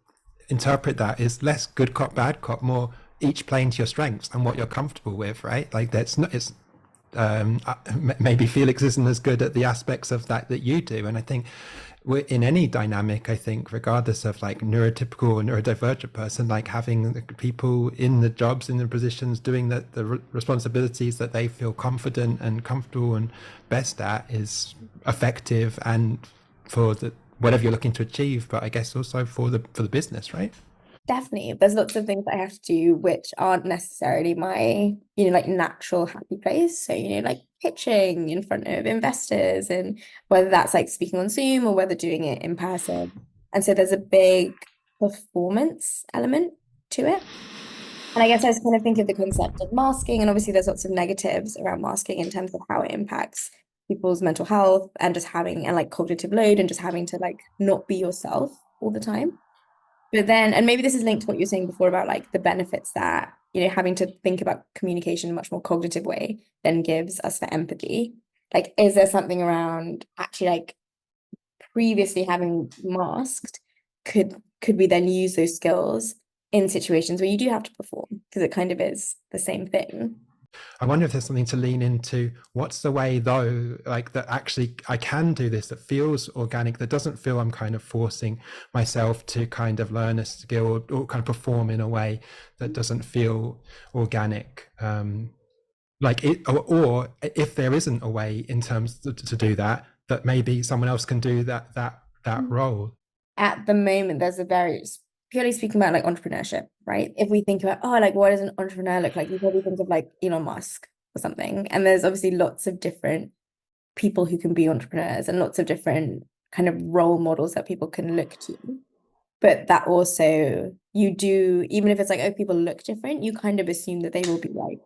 interpret that is less good cop, bad cop, more each playing to your strengths and what you're comfortable with, right? Like that's not, it's maybe Felix isn't as good at the aspects of that you do. And I think we're in any dynamic, I think, regardless of like neurotypical or neurodivergent person, like having the people in the jobs, in the positions, doing the responsibilities that they feel confident and comfortable and best at is effective and for the whatever you're looking to achieve, but I guess also for the business, right?
Definitely. There's lots of things I have to do which aren't necessarily my, like natural happy place. So, like pitching in front of investors, and whether that's like speaking on Zoom or whether doing it in person. And so there's a big performance element to it. And I guess I was kind of thinking of the concept of masking, and obviously there's lots of negatives around masking in terms of how it impacts people's mental health and just having and like cognitive load and just having to like not be yourself all the time. But then, and maybe this is linked to what you were saying before about like the benefits that, having to think about communication in a much more cognitive way then gives us for empathy. Like, is there something around actually like previously having masked, could we then use those skills in situations where you do have to perform? Because it kind of is the same thing.
I wonder if there's something to lean into. What's the way though, like that actually I can do this that feels organic, that doesn't feel I'm kind of forcing myself to kind of learn a skill or kind of perform in a way that doesn't feel organic. Like it, or if there isn't a way in terms to do that, that maybe someone else can do that role.
At the moment, there's a very purely speaking about like entrepreneurship, right? If we think about, oh, like what does an entrepreneur look like? You probably think of like Elon Musk or something. And there's obviously lots of different people who can be entrepreneurs and lots of different kind of role models that people can look to. But that also you do, even if it's like, oh, people look different, you kind of assume that they will be like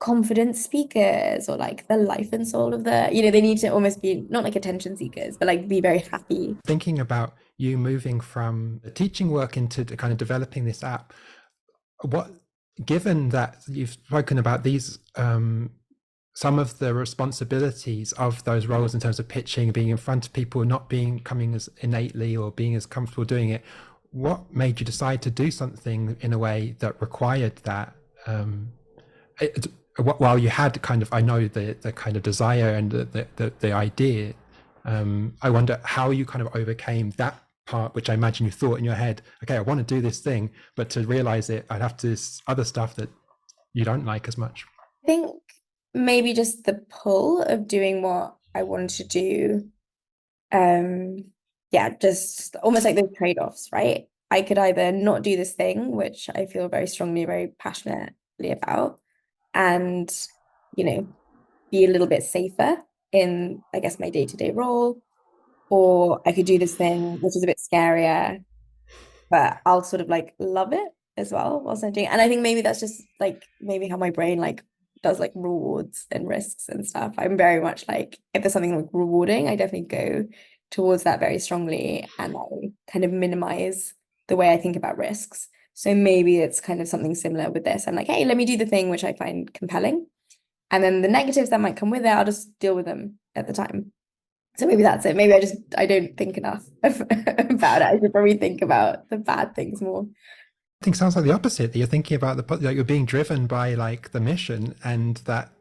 confident speakers or like the life and soul of they need to almost be not like attention seekers, but like be very happy.
Thinking about you moving from the teaching work into kind of developing this app, what, given that you've spoken about these some of the responsibilities of those roles in terms of pitching, being in front of people, not being coming as innately or being as comfortable doing it, what made you decide to do something in a way that required that? While you had kind of, I know the kind of desire and the idea, I wonder how you kind of overcame that part, which I imagine you thought in your head, okay, I want to do this thing, but to realize it, I'd have to do this other stuff that you don't like as much.
I think maybe just the pull of doing what I wanted to do. Yeah, just almost like those trade-offs, right? I could either not do this thing, which I feel very strongly, very passionately about, and, be a little bit safer in, I guess, my day-to-day role, or I could do this thing, which is a bit scarier, but I'll sort of like love it as well whilst I'm doing it. And I think maybe that's just like maybe how my brain like does like rewards and risks and stuff. I'm very much like if there's something like rewarding, I definitely go towards that very strongly, and I kind of minimize the way I think about risks. So maybe it's kind of something similar with this. I'm like, hey, let me do the thing which I find compelling. And then the negatives that might come with it, I'll just deal with them at the time. So maybe that's it. Maybe I don't think enough about it. I should probably think about the bad things more.
I think sounds like the opposite, that you're thinking about like you're being driven by like the mission, and that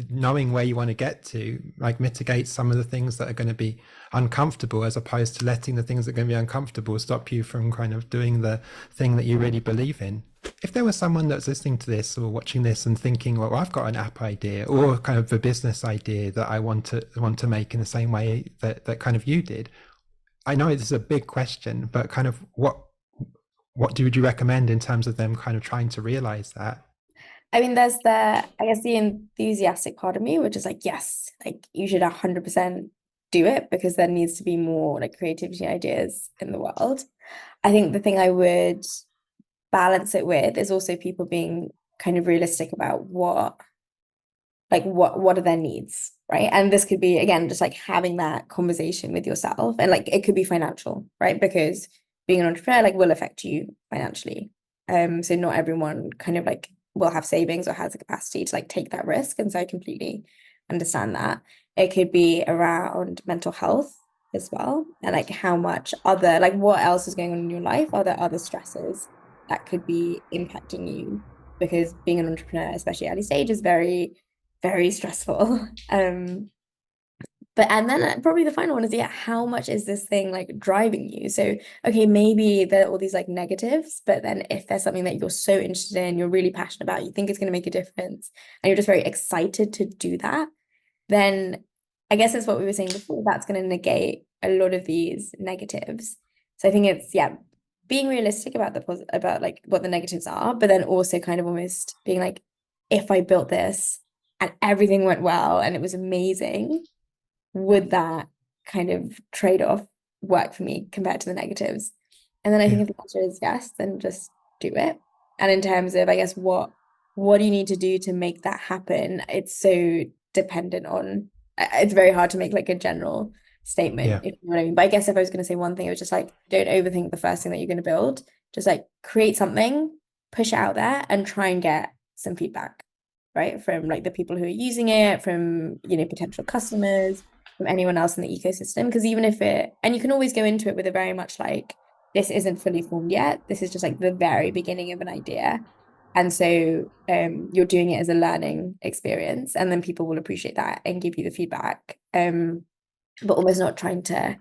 knowing where you want to get to like mitigates some of the things that are going to be uncomfortable, as opposed to letting the things that are going to be uncomfortable stop you from kind of doing the thing that you really believe in. If there was someone that's listening to this or watching this and thinking, well, I've got an app idea or kind of a business idea that I want to make in the same way that kind of you did, I know this is a big question, but kind of what would you recommend in terms of them kind of trying to realize that?
I mean, there's I guess the enthusiastic part of me, which is like, yes, like you should 100% do it because there needs to be more like creativity ideas in the world. I think the thing I would balance it with is also people being kind of realistic about what are their needs, right? And this could be again just like having that conversation with yourself, and like it could be financial, right? Because being an entrepreneur like will affect you financially. So not everyone kind of like will have savings or has the capacity to like take that risk, and so I completely understand that. It could be around mental health as well, and like how much other like what else is going on in your life. Are there other stresses that could be impacting you? Because being an entrepreneur, especially early stage, is very stressful. But and then probably the final one is, yeah, how much is this thing like driving you? So, okay, maybe there are all these like negatives, but then if there's something that you're so interested in, you're really passionate about, you think it's going to make a difference, and you're just very excited to do that, then I guess it's what we were saying before, that's going to negate a lot of these negatives. So I think it's, yeah, being realistic about about like what the negatives are, but then also kind of almost being like, if I built this and everything went well and it was amazing, would that kind of trade-off work for me compared to the negatives? And then I think
Yeah.
if the answer is yes, then just do it. And in terms of, I guess, what do you need to do to make that happen? It's so dependent on, it's very hard to make like a general statement,
Yeah.
if you know what I mean. But I guess if I was going to say one thing, it was just like, don't overthink the first thing that you're going to build. Just like create something, push it out there, and try and get some feedback, right? From like the people who are using it, from, potential customers, from anyone else in the ecosystem. Because even if and you can always go into it with a very much like, this isn't fully formed yet. This is just like the very beginning of an idea. And so you're doing it as a learning experience, and then people will appreciate that and give you the feedback. But almost not trying to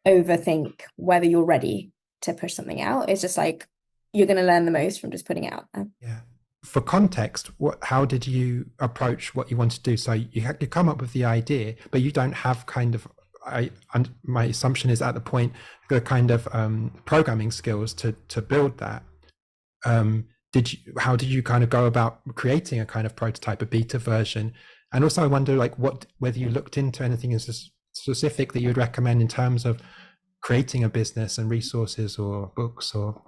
overthink whether you're ready to push something out. It's just like you're going to learn the most from just putting it out there.
Yeah. For context, how did you approach what you want to do? So you come up with the idea, but you don't have kind of, and my assumption is at the point, the kind of programming skills to build that. How did you kind of go about creating a kind of prototype, a beta version? And also I wonder like whether you looked into anything as specific that you would recommend in terms of creating a business and resources or books or.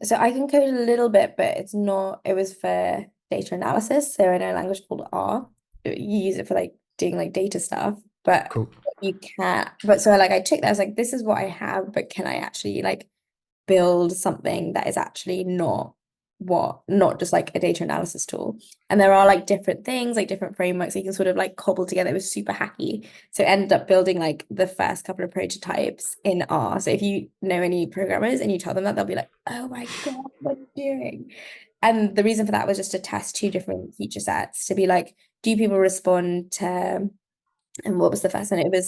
So I can code a little bit, but it's not, it was for data analysis. So in a language called R, you use it for like doing like data stuff, but
Cool.
you can't. But so like I took that, I was like, this is what I have, but can I actually like build something that is actually not just like a data analysis tool? And there are like different things, like different frameworks that you can sort of like cobble together. It was super hacky. So I ended up building like the first couple of prototypes in R. So if you know any programmers and you tell them that, they'll be like, oh my God, what are you doing? And the reason for that was just to test two different feature sets to be like, do people respond to, and what was the first one? It was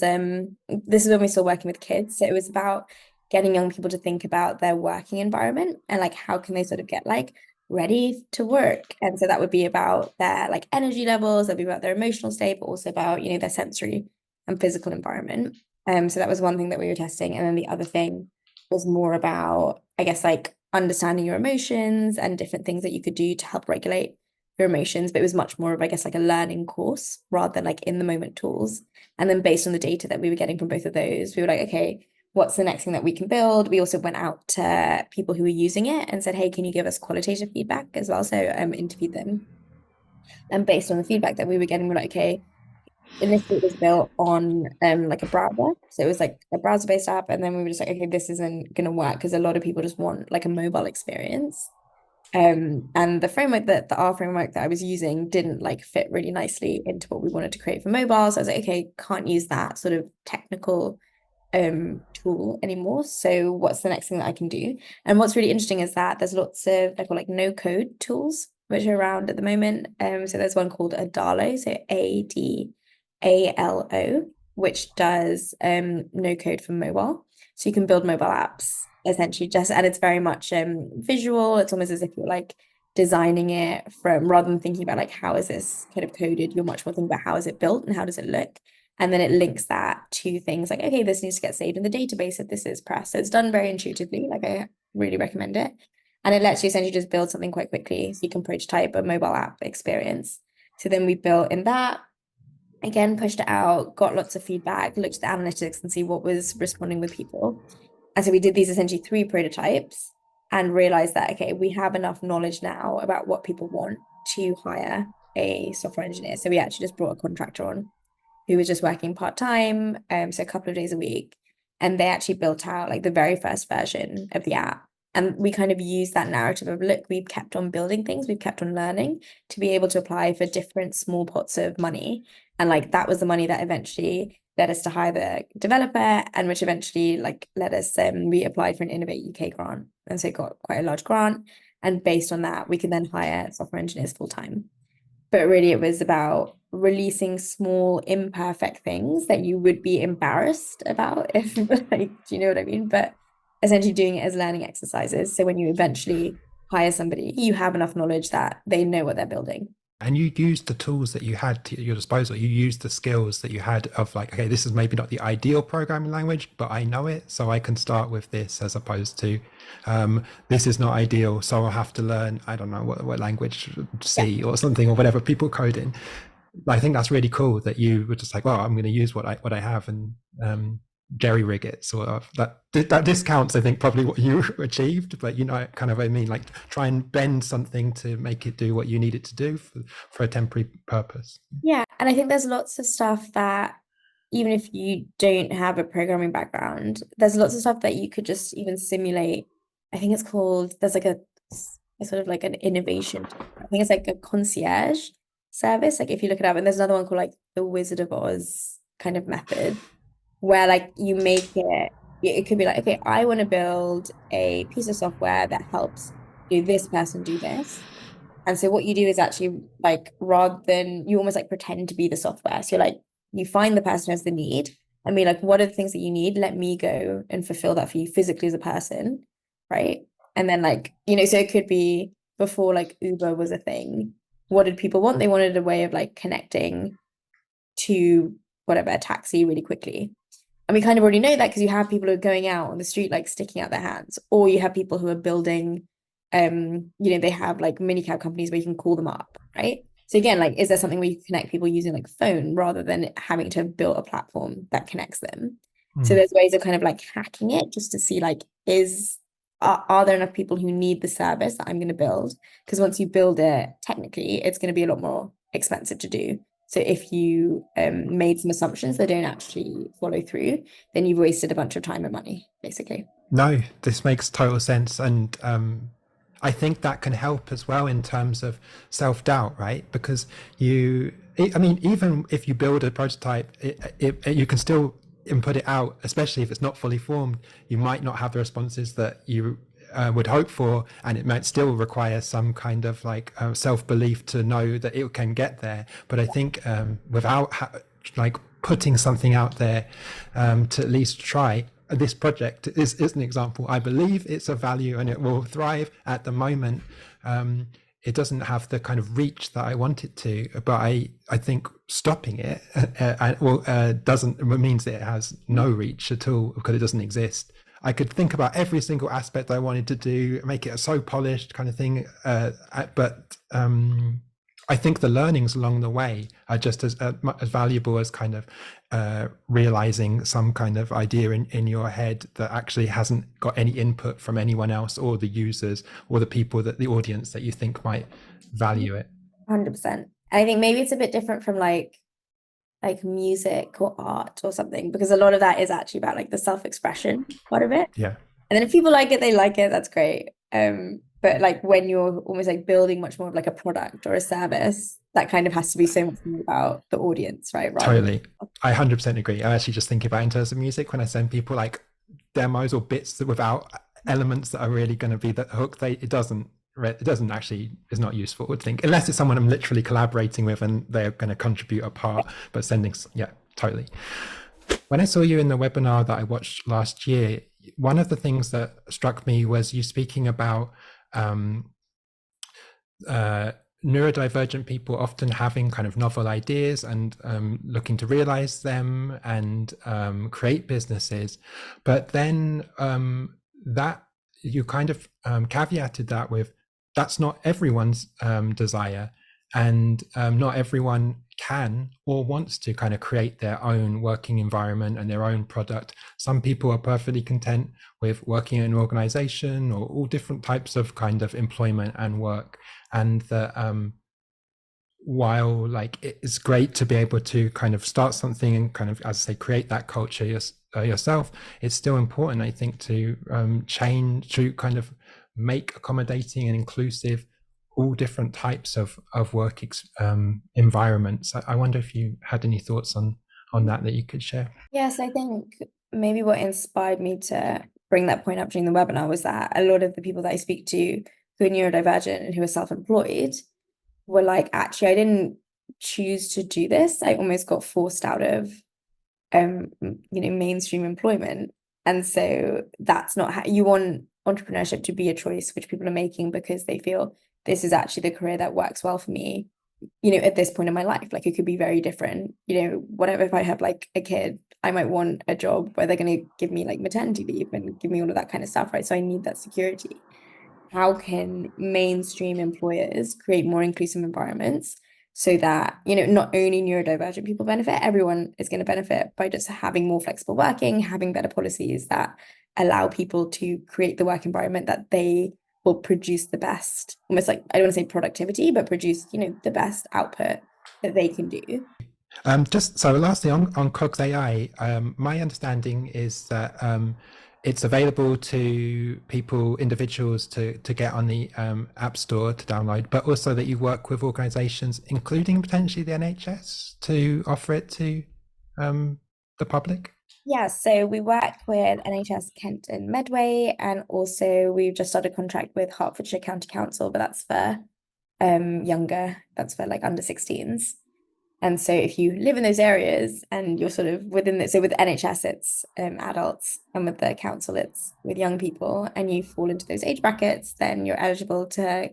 this is when we were still working with kids. So it was about getting young people to think about their working environment and like how can they sort of get like ready to work. And so that would be about their like energy levels, that'd be about their emotional state, but also about, their sensory and physical environment. So that was one thing that we were testing. And then the other thing was more about, I guess, like understanding your emotions and different things that you could do to help regulate your emotions, but it was much more of, I guess, like a learning course rather than like in the moment tools. And then based on the data that we were getting from both of those, we were like, okay, what's the next thing that we can build? We also went out to people who were using it and said, hey, can you give us qualitative feedback as well? So interviewed them. And based on the feedback that we were getting, we're like, okay, initially it was built on like a browser. So it was like a browser-based app. And then we were just like, okay, this isn't gonna work because a lot of people just want like a mobile experience. And the framework the R framework that I was using didn't like fit really nicely into what we wanted to create for mobile. So I was like, okay, can't use that sort of technical tool anymore. So what's the next thing that I can do? And what's really interesting is that there's lots of they're called like no code tools which are around at the moment. So there's one called Adalo, so Adalo, which does no code for mobile. So you can build mobile apps essentially just, and it's very much visual. It's almost as if you're like designing it from, rather than thinking about like how is this kind of coded, you're much more thinking about how is it built and how does it look. And then it links that to things like, okay, this needs to get saved in the database if this is pressed. So it's done very intuitively. Like really recommend it. And it lets you essentially just build something quite quickly. So you can prototype a mobile app experience. So then we built in that, again, pushed it out, got lots of feedback, looked at the analytics and see what was responding with people. And so we did these essentially 3 prototypes and realized that, okay, we have enough knowledge now about what people want to hire a software engineer. So we actually just brought a contractor on who was just working part-time, so a couple of days a week. And they actually built out like the very first version of the app. And we kind of used that narrative of, look, we've kept on building things, we've kept on learning to be able to apply for different small pots of money. And like that was the money that eventually led us to hire the developer, and which eventually like led us, we applied for an Innovate UK grant. And so got quite a large grant. And based on that, we could then hire software engineers full time. But really, it was about releasing small, imperfect things that you would be embarrassed about if, like, do you know what I mean? But essentially doing it as learning exercises. So when you eventually hire somebody, you have enough knowledge that they know what they're building.
And you used the tools that you had at your disposal. You used the skills that you had of like, okay, this is maybe not the ideal programming language, but I know it, so I can start with this, as opposed to this is not ideal, so I'll have to learn, I don't know, what language, C or something, or whatever people code in. I think that's really cool that you were just like, well, I'm going to use what I have and jerry rig it, sort of. That discounts, I think, probably what you achieved, but you know, kind of, I mean, like try and bend something to make it do what you need it to do for a temporary purpose.
Yeah, and I think there's lots of stuff that even if you don't have a programming background, there's lots of stuff that you could just even simulate. I think it's called, there's like a sort of like an innovation. I think it's like a concierge service. Like if you look it up, and there's another one called like the Wizard of Oz kind of method, where like you make it could be like, okay, I want to build a piece of software that helps do this person do this. And so what you do is actually like, rather than you almost like pretend to be the software. So you're like, you find the person who has the need and be like, what are the things that you need? Let me go and fulfill that for you physically as a person. Right. And then like, so it could be before like Uber was a thing. What did people want? They wanted a way of like connecting to whatever, a taxi really quickly. And we kind of already know that because you have people who are going out on the street, like sticking out their hands, or you have people who are building, they have like mini cab companies where you can call them up, right? So again, like, is there something where you can connect people using like phone rather than having to build a platform that connects them? So there's ways of kind of like hacking it just to see like, are there enough people who need the service that I'm going to build? Because once you build it, technically, it's going to be a lot more expensive to do. So if you made some assumptions that don't actually follow through, then you've wasted a bunch of time and money, basically.
No, this makes total sense. And I think that can help as well in terms of self-doubt, right? Because I mean, even if you build a prototype, you can still input it out, especially if it's not fully formed. You might not have the responses that you would hope for, and it might still require some kind of like self-belief to know that it can get there. But I think without like putting something out there to at least try, this project is an example. I believe it's of value and it will thrive. At the moment, it doesn't have the kind of reach that I want it to, but I think stopping it means that it has no reach at all because it doesn't exist. I could think about every single aspect I wanted to do, make it a so polished kind of thing, but I think the learnings along the way are just as valuable as kind of realizing some kind of idea in your head that actually hasn't got any input from anyone else or the users or the people the audience that you think might value it.
100%. I think maybe it's a bit different from like music or art or something, because a lot of that is actually about like the self-expression part of it.
Yeah.
And then if people like it, they like it, that's great. But like when you're almost like building much more of like a product or a service, that kind of has to be so much more about the audience, right? Rather
Totally. I 100% agree. I actually just think about it in terms of music when I send people like demos or bits that without elements that are really going to be the hook, it doesn't actually, is not useful, I would think, unless it's someone I'm literally collaborating with and they're going to contribute a part. But sending, yeah, totally. When I saw you in the webinar that I watched last year, one of the things that struck me was you speaking about neurodivergent people often having kind of novel ideas and looking to realize them and create businesses, but then that
you kind of caveated that with that's not everyone's desire, and not everyone can or wants to kind of create their own working environment and their own product. Some people are perfectly content with working in an organization or all different types of kind of employment and work, and that while like it's great to be able to kind of start something and kind of, as I say, create that culture yourself, it's still important, I think, to change, to kind of make accommodating and inclusive all different types of work environments. I wonder if you had any thoughts on that you could share.
Yes, I think maybe what inspired me to bring that point up during the webinar was that a lot of the people that I speak to who are neurodivergent and who are self-employed were like, actually, I didn't choose to do this. I almost got forced out of mainstream employment. And so that's not how you want entrepreneurship to be a choice which people are making because they feel this is actually the career that works well for me, at this point in my life. Like, it could be very different, whatever. If I have like a kid, I might want a job where they're going to give me like maternity leave and give me all of that kind of stuff, right? So I need that security. How can mainstream employers create more inclusive environments so that, not only neurodivergent people benefit, everyone is going to benefit by just having more flexible working, having better policies that allow people to create the work environment that they will produce the best, almost like, I don't want to say productivity, but produce, the best output that they can do.
Just so lastly on Cogs AI, my understanding is that it's available to people, individuals to get on the App Store to download, but also that you work with organisations, including potentially the NHS, to offer it to the public.
Yeah, so we work with NHS Kent and Medway, and also we've just started a contract with Hertfordshire County Council, but that's for younger, that's for like under 16s. And so if you live in those areas and you're sort of within the, so with NHS, it's adults, and with the council, it's with young people, and you fall into those age brackets, then you're eligible to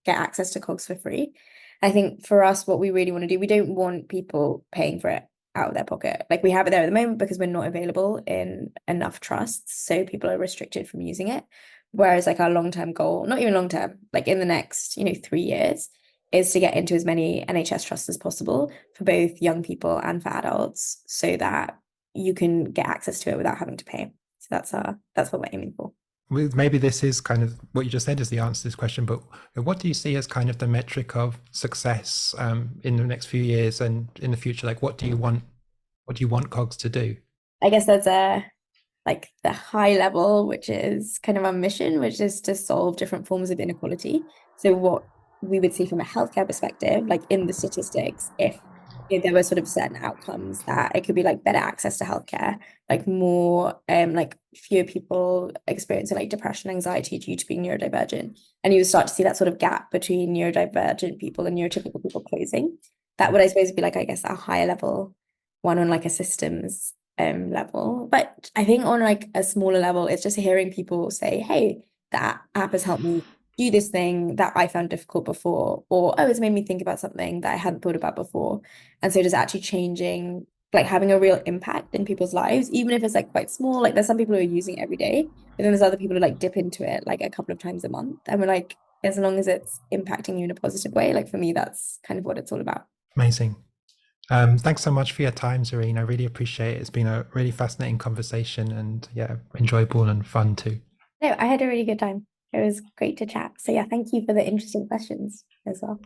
get access to Cogs for free. I think for us, what we really want to do, we don't want people paying for it out of their pocket. Like, we have it there at the moment because we're not available in enough trusts, so people are restricted from using it. Whereas like our long-term goal, not even long-term, like in the next, 3 years, is to get into as many NHS trusts as possible for both young people and for adults, so that you can get access to it without having to pay. So that's what we're aiming for.
Maybe this is kind of what you just said is the answer to this question, but what do you see as kind of the metric of success in the next few years and in the future? Like, what do you want Cogs to do?
I guess that's like the high level, which is kind of our mission, which is to solve different forms of inequality. So what we would see from a healthcare perspective, like in the statistics, if there were sort of certain outcomes, that it could be like better access to healthcare, like more like fewer people experiencing like depression, anxiety due to being neurodivergent, and you start to see that sort of gap between neurodivergent people and neurotypical people closing. That would, I suppose, be like, I guess, a higher level one on like a systems level. But I think on like a smaller level, it's just hearing people say, hey, that app has helped me do this thing that I found difficult before, or oh, it's made me think about something that I hadn't thought about before. And so just actually changing, like having a real impact in people's lives, even if it's like quite small. Like, there's some people who are using it every day, but then there's other people who like dip into it like a couple of times a month. And we're like, as long as it's impacting you in a positive way, like for me, that's kind of what it's all about.
Amazing. Thanks so much for your time, Zareen. I really appreciate it. It's been a really fascinating conversation, and yeah, enjoyable and fun too.
No, I had a really good time. It was great to chat. So yeah, thank you for the interesting questions as well.